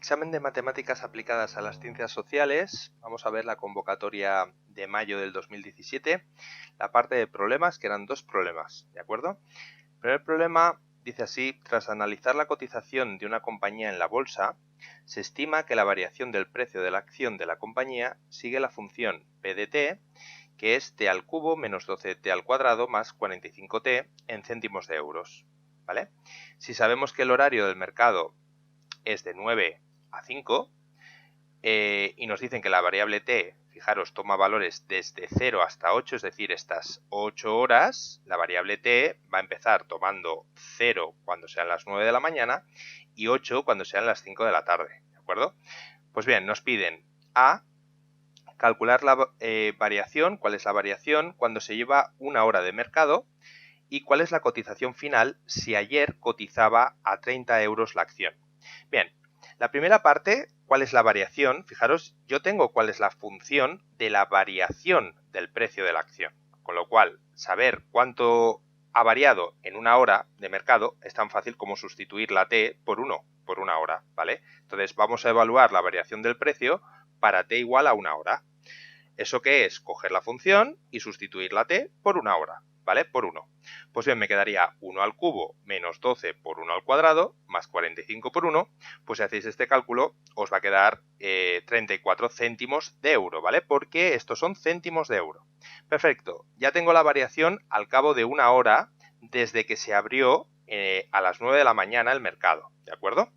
Examen de matemáticas aplicadas a las ciencias sociales. Vamos a ver la convocatoria de mayo del 2017, la parte de problemas, que eran dos problemas, ¿de acuerdo? El primer problema dice así: tras analizar la cotización de una compañía en la bolsa, se estima que la variación del precio de la acción de la compañía sigue la función P de t, que es t al cubo menos 12t al cuadrado más 45t en céntimos de euros, ¿vale? Si sabemos que el horario del mercado es de 9 a 5 y nos dicen que la variable t, fijaros, toma valores desde 0 hasta 8, es decir, estas 8 horas, la variable t va a empezar tomando 0 cuando sean las 9 de la mañana y 8 cuando sean las 5 de la tarde, ¿de acuerdo? Pues bien, nos piden a calcular la variación, cuál es la variación cuando se lleva una hora de mercado y cuál es la cotización final si ayer cotizaba a 30 euros la acción. Bien, la primera parte, ¿cuál es la variación? Fijaros, yo tengo cuál es la función de la variación del precio de la acción. Con lo cual, saber cuánto ha variado en una hora de mercado es tan fácil como sustituir la t por 1, por una hora, ¿vale? Entonces vamos a evaluar la variación del precio para t igual a una hora. ¿Eso qué es? Coger la función y sustituir la t por una hora, ¿vale? Por 1. Pues bien, me quedaría 1 al cubo menos 12 por 1 al cuadrado más 45 por 1. Pues si hacéis este cálculo os va a quedar 34 céntimos de euro, ¿vale? Porque estos son céntimos de euro. Perfecto, ya tengo la variación al cabo de una hora desde que se abrió a las 9 de la mañana el mercado, ¿de acuerdo?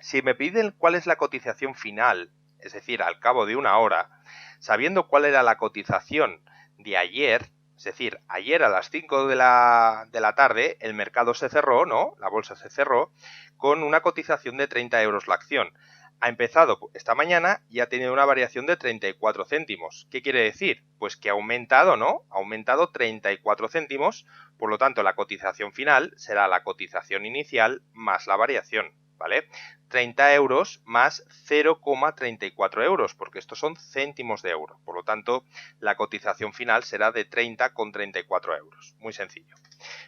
Si me piden cuál es la cotización final, es decir, al cabo de una hora, sabiendo cuál era la cotización de ayer, es decir, ayer a las 5 de la tarde el mercado se cerró, ¿no? La bolsa se cerró con una cotización de 30 euros la acción. Ha empezado esta mañana y ha tenido una variación de 34 céntimos. ¿Qué quiere decir? Pues que ha aumentado, ¿no? Ha aumentado 34 céntimos, por lo tanto la cotización final será la cotización inicial más la variación, ¿vale? 30 euros más 0,34 euros, porque estos son céntimos de euro. Por lo tanto, la cotización final será de 30,34 euros. Muy sencillo.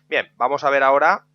Bien, vamos a ver ahora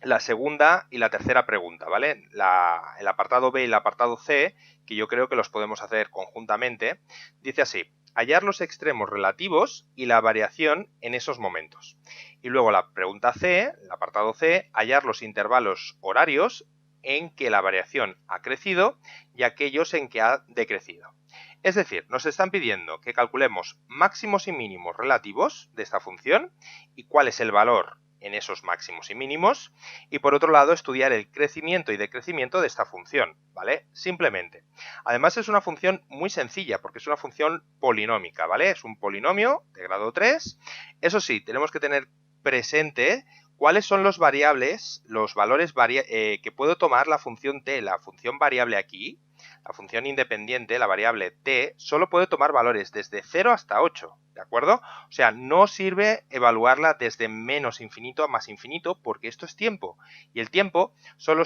la segunda y la tercera pregunta, ¿vale? El apartado B y el apartado C, que yo creo que los podemos hacer conjuntamente, dice así: hallar los extremos relativos y la variación en esos momentos. Y luego la pregunta C, el apartado C, hallar los intervalos horarios en que la variación ha crecido y aquellos en que ha decrecido. Es decir, nos están pidiendo que calculemos máximos y mínimos relativos de esta función y cuál es el valor en esos máximos y mínimos, y por otro lado estudiar el crecimiento y decrecimiento de esta función, ¿vale? Simplemente. Además es una función muy sencilla porque es una función polinómica, ¿vale? Es un polinomio de grado 3. Eso sí, tenemos que tener presente cuáles son los variables, los valores que puedo tomar la función t, la función variable aquí. La función independiente, la variable t, solo puede tomar valores desde 0 hasta 8, ¿de acuerdo? O sea, no sirve evaluarla desde menos infinito a más infinito porque esto es tiempo y el tiempo solo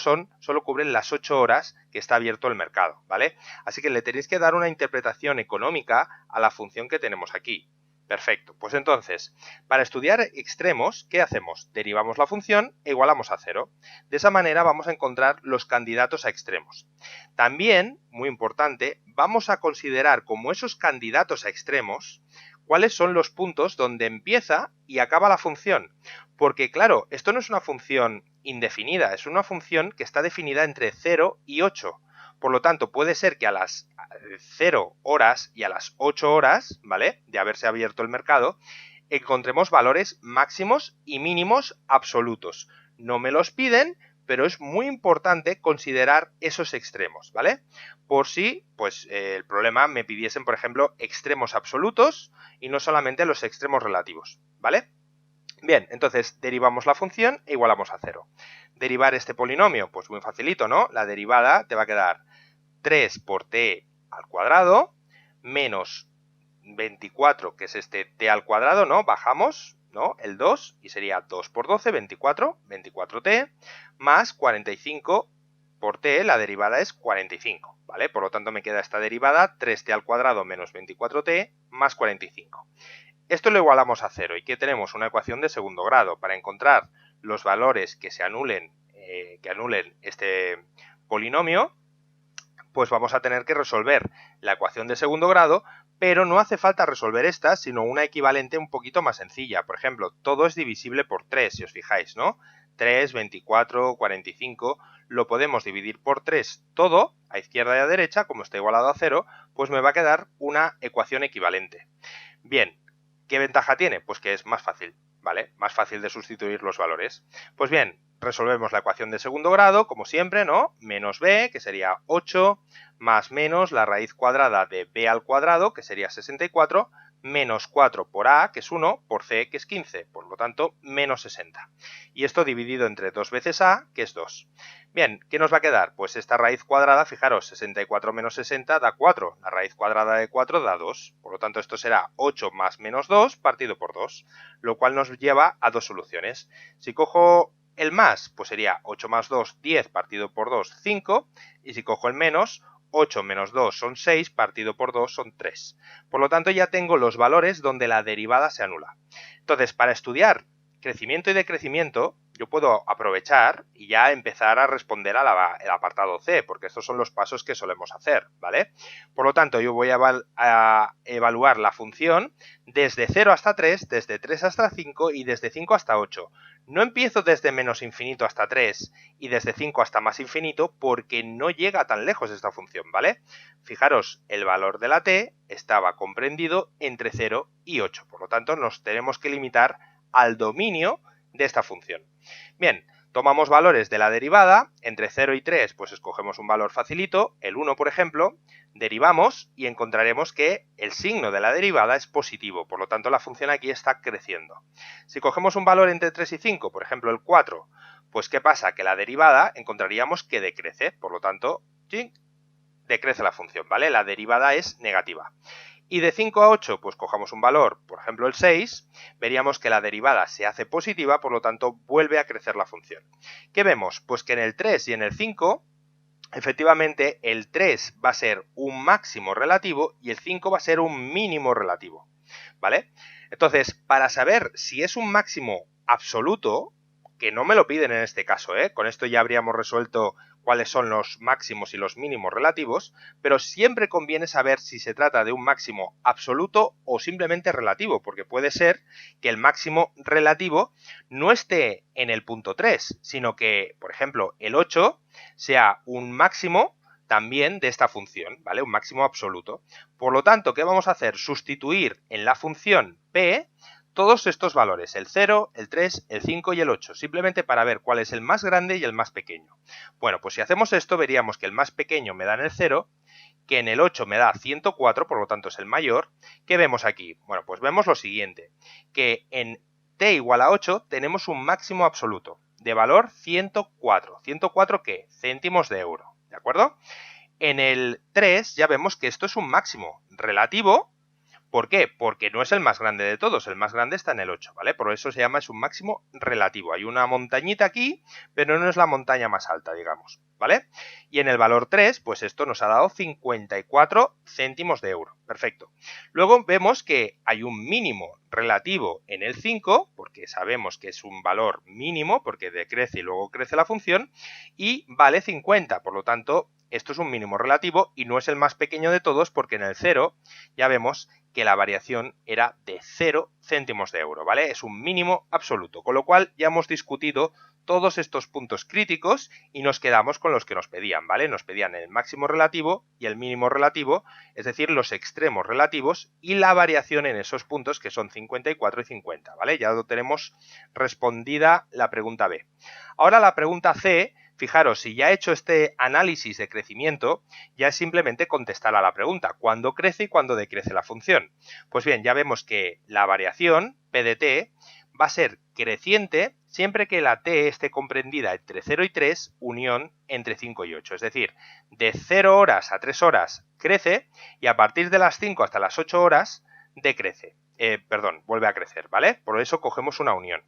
cubren las 8 horas que está abierto el mercado, ¿vale? Así que le tenéis que dar una interpretación económica a la función que tenemos aquí. Perfecto, pues entonces, para estudiar extremos, ¿qué hacemos? Derivamos la función e igualamos a 0. De esa manera vamos a encontrar los candidatos a extremos. También, muy importante, vamos a considerar como esos candidatos a extremos cuáles son los puntos donde empieza y acaba la función. Porque claro, esto no es una función indefinida, es una función que está definida entre 0 y 8. Por lo tanto, puede ser que a las 0 horas y a las 8 horas, ¿vale?, de haberse abierto el mercado, encontremos valores máximos y mínimos absolutos. No me los piden, pero es muy importante considerar esos extremos, ¿vale? Por si, pues, el problema me pidiesen, por ejemplo, extremos absolutos y no solamente los extremos relativos, ¿vale? Bien, entonces derivamos la función e igualamos a 0. Derivar este polinomio, pues muy facilito, ¿no? La derivada te va a quedar 3 por t al cuadrado menos 24, que es este t al cuadrado, ¿no? Bajamos, ¿no?, el 2 y sería 2 por 12, 24, 24t, más 45 por t, la derivada es 45, ¿vale? Por lo tanto me queda esta derivada, 3t al cuadrado menos 24t más 45. Esto lo igualamos a 0 y que tenemos una ecuación de segundo grado. Para encontrar los valores que se anulen, que anulen este polinomio, pues vamos a tener que resolver la ecuación de segundo grado, pero no hace falta resolver esta, sino una equivalente un poquito más sencilla. Por ejemplo, todo es divisible por 3, si os fijáis, ¿no? 3, 24, 45, lo podemos dividir por 3 todo, a izquierda y a derecha, como está igualado a 0, pues me va a quedar una ecuación equivalente. Bien, ¿qué ventaja tiene? Pues que es más fácil, ¿vale? Más fácil de sustituir los valores. Pues bien, resolvemos la ecuación de segundo grado, como siempre, ¿no? Menos b, que sería 8, más menos la raíz cuadrada de b al cuadrado, que sería 64, menos 4 por a, que es 1, por c, que es 15, por lo tanto, menos 60. Y esto dividido entre 2 veces a, que es 2. Bien, ¿qué nos va a quedar? Pues esta raíz cuadrada, fijaros, 64 menos 60 da 4, la raíz cuadrada de 4 da 2, por lo tanto esto será 8 más menos 2 partido por 2, lo cual nos lleva a dos soluciones. Si cojo el más, pues sería 8 más 2, 10 partido por 2, 5, y si cojo el menos, 8 menos 2 son 6, partido por 2 son 3. Por lo tanto ya tengo los valores donde la derivada se anula. Entonces, para estudiar crecimiento y decrecimiento, yo puedo aprovechar y ya empezar a responder el apartado C, porque estos son los pasos que solemos hacer, ¿vale? Por lo tanto, yo voy a evaluar la función desde 0 hasta 3, desde 3 hasta 5 y desde 5 hasta 8. No empiezo desde menos infinito hasta 3 y desde 5 hasta más infinito porque no llega tan lejos esta función, ¿vale? Fijaros, el valor de la t estaba comprendido entre 0 y 8, por lo tanto nos tenemos que limitar al dominio de esta función. Bien, tomamos valores de la derivada, entre 0 y 3 pues escogemos un valor facilito, el 1 por ejemplo, derivamos y encontraremos que el signo de la derivada es positivo, por lo tanto la función aquí está creciendo. Si cogemos un valor entre 3 y 5, por ejemplo el 4, pues ¿qué pasa? Que la derivada encontraríamos que decrece, por lo tanto, ¿sí?, decrece la función, ¿vale? La derivada es negativa. Y de 5 a 8, pues cojamos un valor, por ejemplo el 6, veríamos que la derivada se hace positiva, por lo tanto vuelve a crecer la función. ¿Qué vemos? Pues que en el 3 y en el 5, efectivamente el 3 va a ser un máximo relativo y el 5 va a ser un mínimo relativo, ¿vale? Entonces, para saber si es un máximo absoluto, que no me lo piden en este caso, con esto ya habríamos resuelto cuáles son los máximos y los mínimos relativos, pero siempre conviene saber si se trata de un máximo absoluto o simplemente relativo, porque puede ser que el máximo relativo no esté en el punto 3, sino que, por ejemplo, el 8 sea un máximo también de esta función, ¿vale? Un máximo absoluto. Por lo tanto, ¿qué vamos a hacer? Sustituir en la función p todos estos valores, el 0, el 3, el 5 y el 8, simplemente para ver cuál es el más grande y el más pequeño. Bueno, pues si hacemos esto veríamos que el más pequeño me da en el 0, que en el 8 me da 104, por lo tanto es el mayor. ¿Qué vemos aquí? Bueno, pues vemos lo siguiente, que en t igual a 8 tenemos un máximo absoluto de valor 104. ¿104 qué? Céntimos de euro, ¿de acuerdo? En el 3 ya vemos que esto es un máximo relativo. ¿Por qué? Porque no es el más grande de todos, el más grande está en el 8, ¿vale? Por eso se llama, es un máximo relativo. Hay una montañita aquí, pero no es la montaña más alta, digamos, ¿vale? Y en el valor 3, pues esto nos ha dado 54 céntimos de euro. Perfecto. Luego vemos que hay un mínimo relativo en el 5, porque sabemos que es un valor mínimo, porque decrece y luego crece la función, y vale 50, por lo tanto, esto es un mínimo relativo y no es el más pequeño de todos porque en el 0 ya vemos que la variación era de 0 céntimos de euro, ¿vale? Es un mínimo absoluto, con lo cual ya hemos discutido todos estos puntos críticos y nos quedamos con los que nos pedían, ¿vale? Nos pedían el máximo relativo y el mínimo relativo, es decir, los extremos relativos y la variación en esos puntos que son 54 y 50, ¿vale? Ya lo tenemos respondida la pregunta B. Ahora la pregunta C. Fijaros, si ya he hecho este análisis de crecimiento, ya es simplemente contestar a la pregunta, ¿cuándo crece y cuándo decrece la función? Pues bien, ya vemos que la variación, p de t, va a ser creciente siempre que la t esté comprendida entre 0 y 3, unión entre 5 y 8. Es decir, de 0 horas a 3 horas crece y a partir de las 5 hasta las 8 horas decrece. Vuelve a crecer, ¿vale? Por eso cogemos una unión.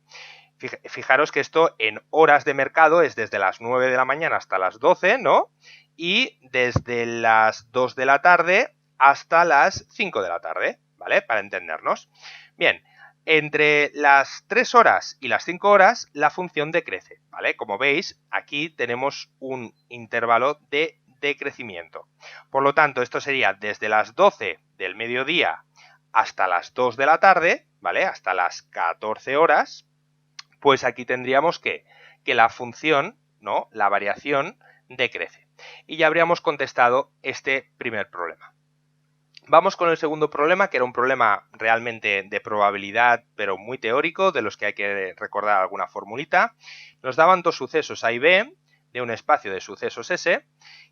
Fijaros que esto en horas de mercado es desde las 9 de la mañana hasta las 12, ¿no? Y desde las 2 de la tarde hasta las 5 de la tarde, ¿vale? Para entendernos. Bien, entre las 3 horas y las 5 horas la función decrece, ¿vale? Como veis, aquí tenemos un intervalo de de crecimiento. Por lo tanto, esto sería desde las 12 del mediodía hasta las 2 de la tarde, ¿vale? Hasta las 14 horas, pues aquí tendríamos que la función, ¿no? La variación decrece. Y ya habríamos contestado este primer problema. Vamos con el segundo problema, que era un problema realmente de probabilidad, pero muy teórico, de los que hay que recordar alguna formulita. Nos daban dos sucesos A y B de un espacio de sucesos S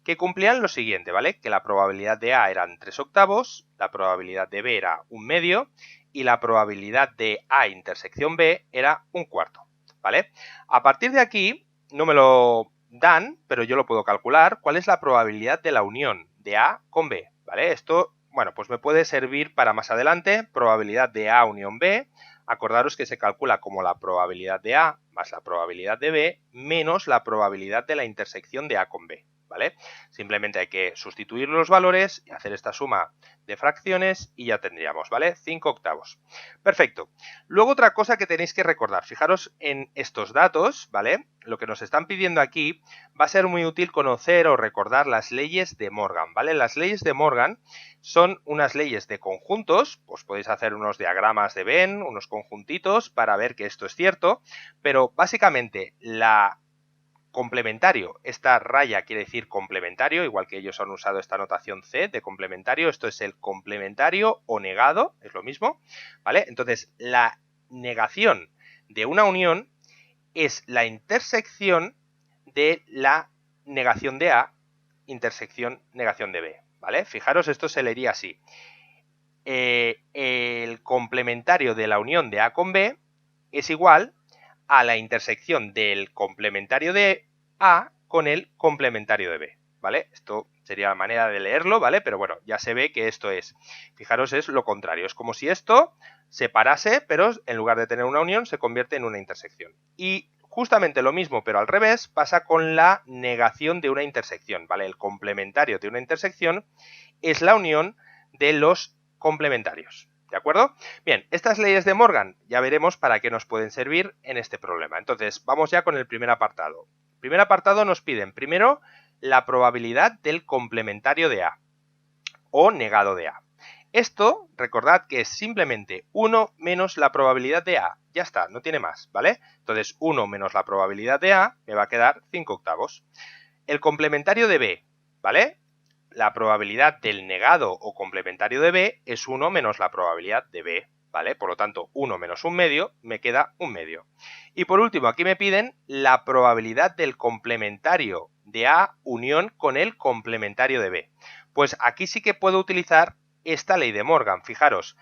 que cumplían lo siguiente, ¿vale? Que la probabilidad de A eran 3/8, la probabilidad de B era 1/2 y la probabilidad de A intersección B era 1/4, ¿vale? A partir de aquí, no me lo dan, pero yo lo puedo calcular, cuál es la probabilidad de la unión de A con B, ¿vale? Esto, bueno, pues me puede servir para más adelante, probabilidad de A unión B. Acordaros que se calcula como la probabilidad de A más la probabilidad de B menos la probabilidad de la intersección de A con B, ¿vale? Simplemente hay que sustituir los valores y hacer esta suma de fracciones y ya tendríamos, ¿vale? 5/8. Perfecto. Luego otra cosa que tenéis que recordar, fijaros en estos datos, ¿vale? Lo que nos están pidiendo aquí va a ser muy útil conocer o recordar las leyes de Morgan, ¿vale? Las leyes de Morgan son unas leyes de conjuntos, pues podéis hacer unos diagramas de Venn, unos conjuntitos para ver que esto es cierto, pero básicamente la complementario, esta raya quiere decir complementario, igual que ellos han usado esta notación C de complementario, esto es el complementario o negado, es lo mismo, ¿vale? Entonces, la negación de una unión es la intersección de la negación de A, intersección negación de B, ¿vale? Fijaros, esto se leería así. El complementario de la unión de A con B es igual a la intersección del complementario de A con el complementario de B, ¿vale? Esto sería la manera de leerlo, ¿vale? Pero bueno, ya se ve que esto es, fijaros, es lo contrario. Es como si esto se parase, pero en lugar de tener una unión se convierte en una intersección. Y justamente lo mismo, pero al revés, pasa con la negación de una intersección, ¿vale? El complementario de una intersección es la unión de los complementarios, ¿de acuerdo? Bien, estas leyes de Morgan ya veremos para qué nos pueden servir en este problema. Entonces, vamos ya con el primer apartado. El primer apartado nos piden primero la probabilidad del complementario de A o negado de A. Esto, recordad que es simplemente 1 menos la probabilidad de A. Ya está, no tiene más, ¿vale? Entonces, 1 menos la probabilidad de A me va a quedar 5/8. El complementario de B, ¿vale? La probabilidad del negado o complementario de B es 1 menos la probabilidad de B, ¿vale? Por lo tanto, 1 menos 1/2 me queda 1/2. Y por último, aquí me piden la probabilidad del complementario de A unión con el complementario de B. Pues aquí sí que puedo utilizar esta ley de Morgan. Fijaros,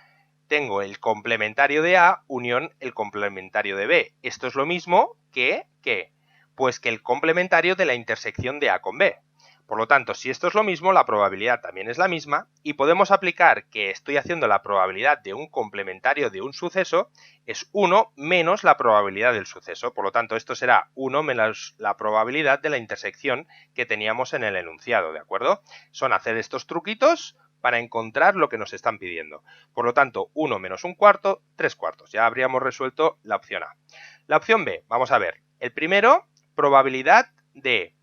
tengo el complementario de A unión el complementario de B. Esto es lo mismo que, ¿qué? Pues que el complementario de la intersección de A con B. Por lo tanto, si esto es lo mismo, la probabilidad también es la misma y podemos aplicar que estoy haciendo la probabilidad de un complementario de un suceso es 1 menos la probabilidad del suceso. Por lo tanto, esto será 1 menos la probabilidad de la intersección que teníamos en el enunciado, ¿de acuerdo? Son hacer estos truquitos para encontrar lo que nos están pidiendo. Por lo tanto, 1 menos 1/4, 3/4. Ya habríamos resuelto la opción A. La opción B, vamos a ver. El primero, probabilidad de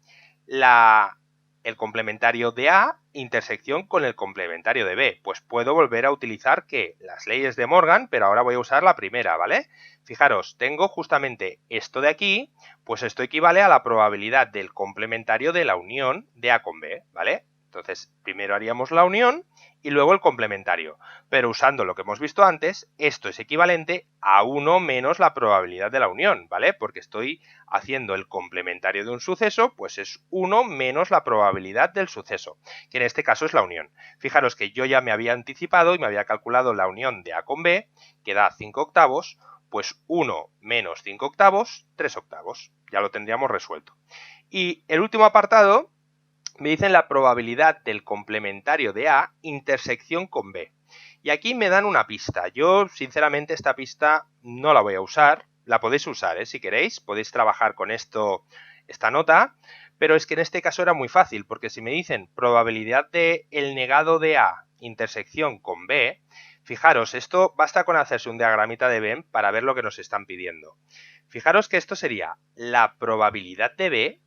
el complementario de A intersección con el complementario de B. Pues puedo volver a utilizar ¿qué? Las leyes de Morgan, pero ahora voy a usar la primera, ¿vale? Fijaros, tengo justamente esto de aquí, pues esto equivale a la probabilidad del complementario de la unión de A con B, ¿vale? Entonces, primero haríamos la unión y luego el complementario. Pero usando lo que hemos visto antes, esto es equivalente a 1 menos la probabilidad de la unión, ¿vale? Porque estoy haciendo el complementario de un suceso, pues es 1 menos la probabilidad del suceso, que en este caso es la unión. Fijaros que yo ya me había anticipado y me había calculado la unión de A con B, que da 5/8, pues 1 menos 5/8, 3/8. Ya lo tendríamos resuelto. Y el último apartado me dicen la probabilidad del complementario de A intersección con B. Y aquí me dan una pista. Yo, sinceramente, esta pista no la voy a usar. La podéis usar, si queréis. Podéis trabajar con esto, esta nota. Pero es que en este caso era muy fácil, porque si me dicen probabilidad de el negado de A intersección con B, fijaros, esto basta con hacerse un diagramita de Venn para ver lo que nos están pidiendo. Fijaros que esto sería la probabilidad de B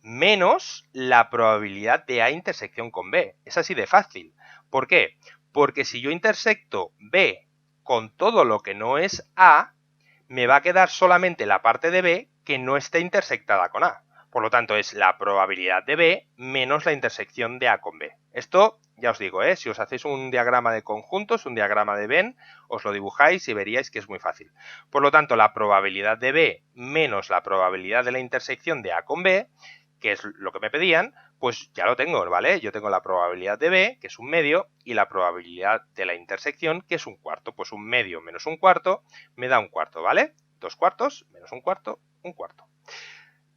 menos la probabilidad de A intersección con B. Es así de fácil. ¿Por qué? Porque si yo intersecto B con todo lo que no es A, me va a quedar solamente la parte de B que no esté intersectada con A. Por lo tanto, es la probabilidad de B menos la intersección de A con B. Esto, ya os digo, si os hacéis un diagrama de conjuntos, un diagrama de Venn, os lo dibujáis y veríais que es muy fácil. Por lo tanto, la probabilidad de B menos la probabilidad de la intersección de A con B, que es lo que me pedían, pues ya lo tengo, ¿vale? Yo tengo la probabilidad de B, que es un medio, y la probabilidad de la intersección, que es un cuarto. Pues un medio menos un cuarto me da un cuarto, ¿vale? 2 cuartos menos un cuarto, un cuarto.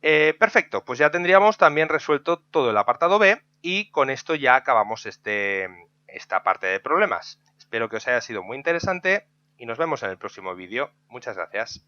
Perfecto, pues ya tendríamos también resuelto todo el apartado B y con esto ya acabamos esta parte de problemas. Espero que os haya sido muy interesante y nos vemos en el próximo vídeo. Muchas gracias.